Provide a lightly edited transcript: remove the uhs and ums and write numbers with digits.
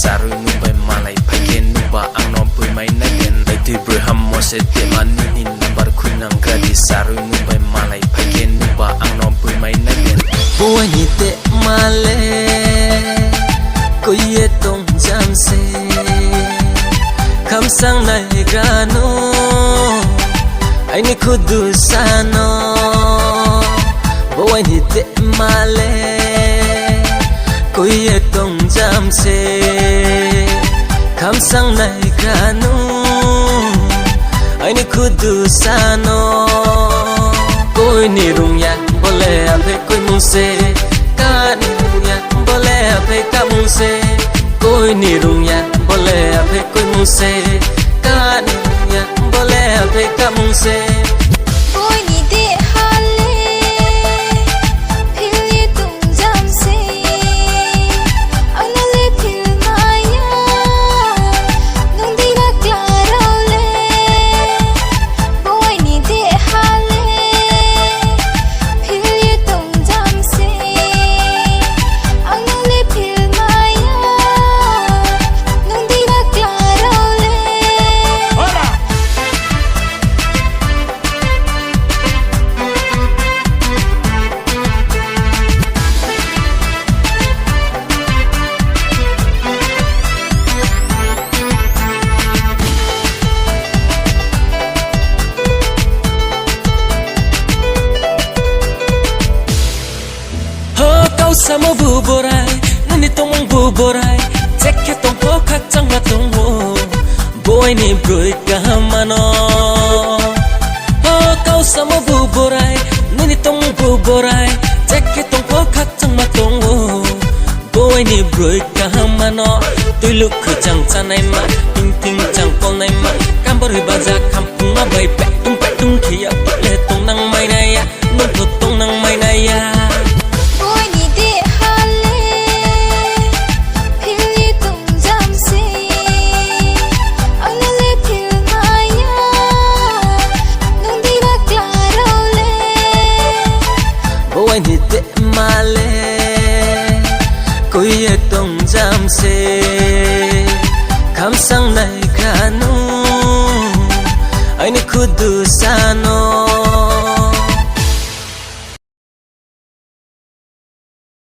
saru nubai malai phagen nuba angno pui mai nagen dai bru hammo se te mani nin number khunang gradi saru nubai malai phagen nuba angno pui mai nagen boy ni te male koye tong jam se kham sang nai gano ai ni khudu sano boy ni te male koye tong jam se kham sang nai gano ai ni khudu sano koi ni rung ya bole ave koi mung se ka ni rung ya bole ave ka mung se koi ni rung ya bole ave koi mung se ka ni rung ya bole ave ka mung se koi ni de hale phil ye tung jam se ana le phil maya nung di ra claro le koi ni de hale phil ye tung jam se ana le phil maya nung di ra claro le sama bu borai nani tomong bu borai cekya tong ho khak chang ma tong ho boy ni broi ka mano ho kau sama bu borai nani tong bu borai cekya tong ho khak chang ma tong ho boy ni broi ka mano tui luk khu chang chanai ma ting ting chang pol nai ma kambor hi baza kampung ma bai pe tung khia le tong nang mai na ya nong thot tong nang mai na ya boy ni te male koye tong jam se kham sang nai gano ai ni khudu sano